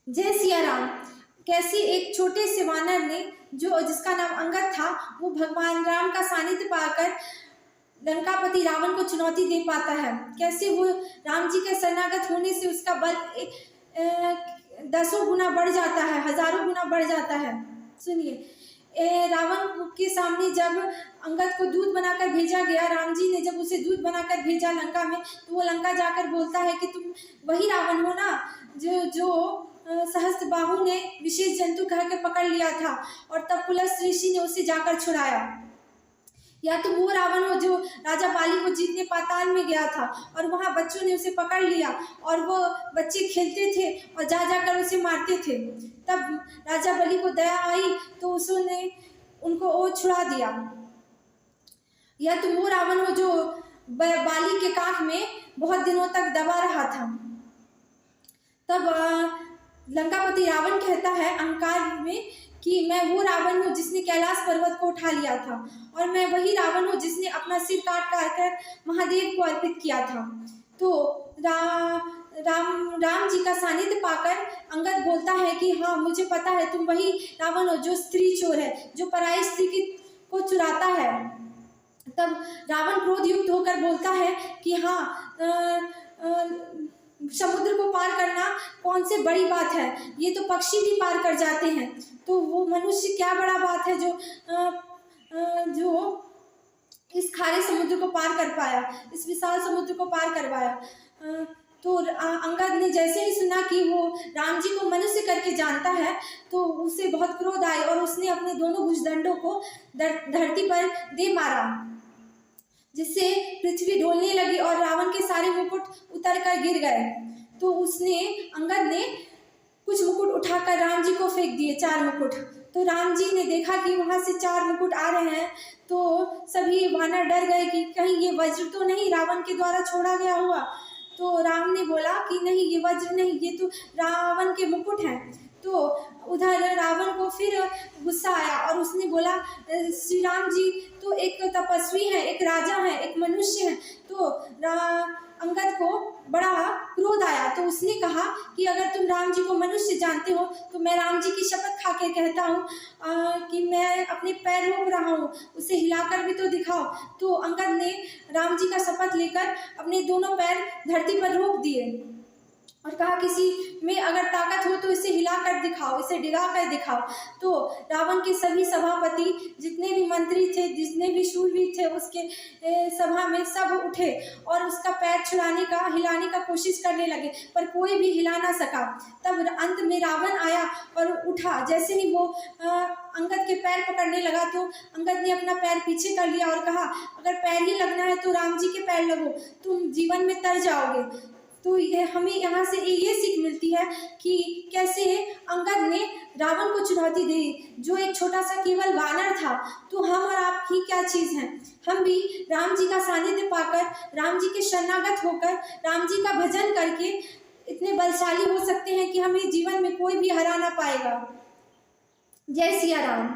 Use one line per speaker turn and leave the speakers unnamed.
जय सिया राम। कैसी एक छोटे से वानर ने जो जिसका नाम अंगद था, वो भगवान राम का सानिध्य पाकर लंकापति रावण को चुनौती दे पाता है। कैसे वो राम जी के शरणागत होने से उसका बल दसों गुना बढ़ जाता है, हजारों गुना बढ़ जाता है। सुनिए, रावण के सामने जब अंगद को दूत बनाकर भेजा गया, राम जी ने जब उसे दूत बनाकर भेजा लंका में, तो वो लंका जाकर बोलता है कि तुम वही रावण हो ना जो सहस्त्रबाहु ने विशेष जंतु कह के पकड़ लिया था, और तब पुलस्त ऋषि ने उसे जाकर छुड़ाया। या तो वो रावण हो जो राजा बाली को जीतने पाताल में गया था और वहां बच्चों ने उसे पकड़ लिया और वो बच्चे खेलते थे और जा जाकर उसे मारते थे। तब राजा बलि को दया आई तो उसने उनको वो छुड़ा दिया। या तो वो रावण हो जो बाली के काख में बहुत दिनों तक दबा रहा था। तब लंकापति रावण कहता है अहंकार में कि मैं वो रावण हूँ जिसने कैलाश पर्वत को उठा लिया था, और मैं वही रावण हूँ जिसने अपना सिर काट कर महादेव को अर्पित किया था। तो राम जी का सानिध्य पाकर अंगद बोलता है कि हाँ, मुझे पता है तुम वही रावण हो जो स्त्री चोर है, जो पराई स्त्री को चुराता है। तब रावण क्रोध युक्त होकर बोलता है कि हाँ, समुद्र को पार करना कौन से बड़ी बात है, ये तो पक्षी भी पार कर जाते हैं, तो वो मनुष्य क्या बड़ा बात है जो इस खारे समुद्र को पार कर पाया, इस विशाल समुद्र को पार करवाया। तो अंगद ने जैसे ही सुना कि वो राम जी को मनुष्य करके जानता है, तो उसे बहुत क्रोध आया और उसने अपने दोनों भुजदंडों को धरती पर दे मारा, जिससे पृथ्वी डोलने लगी और रावण के सारे मुकुट उतर कर गिर गए। तो अंगद ने कुछ मुकुट उठाकर राम जी को फेंक दिए, 4 मुकुट। तो राम जी ने देखा कि वहां से 4 मुकुट आ रहे हैं, तो सभी वानर डर गए कि कहीं ये वज्र तो नहीं रावण के द्वारा छोड़ा गया हुआ। तो राम ने बोला कि नहीं, ये वज्र नहीं, ये तो रावण के मुकुट हैं। तो उधर रावण को फिर गुस्सा आया और उसने बोला श्री राम जी तो एक तपस्वी है, एक राजा है, एक मनुष्य है। तो अंगद को बड़ा क्रोध आया, तो उसने कहा कि अगर तुम राम जी को मनुष्य जानते हो तो मैं राम जी की शपथ खा के कहता हूँ कि मैं अपने पैर रोक रहा हूँ, उसे हिलाकर भी तो दिखाओ। तो अंगद ने राम जी का शपथ लेकर अपने दोनों पैर धरती पर रोक दिए और कहा किसी में अगर ताकत हो तो इसे हिला कर दिखाओ, इसे डिगा कर दिखाओ। तो रावण के सभी सभापति, जितने भी मंत्री थे, जितने भी शूरवीर थे उसके सभा में, सब उठे और उसका पैर हिलाने का कोशिश करने लगे, पर कोई भी हिला ना सका। तब अंत में रावण आया और उठा। जैसे ही वो अंगद के पैर पकड़ने लगा तो अंगद ने अपना पैर पीछे कर लिया और कहा अगर पैर ही लगना है तो राम जी के पैर लगो, तुम जीवन में तर जाओगे। तो हमें यहाँ से ये सीख मिलती है कि कैसे अंगद ने रावण को चुनौती दी, जो एक छोटा सा केवल वानर था। तो हम और आप ही क्या चीज़ हैं, हम भी राम जी का सानिध्य पाकर, राम जी के शरणागत होकर, राम जी का भजन करके इतने बलशाली हो सकते हैं कि हमें जीवन में कोई भी हरा ना पाएगा। जय सिया राम।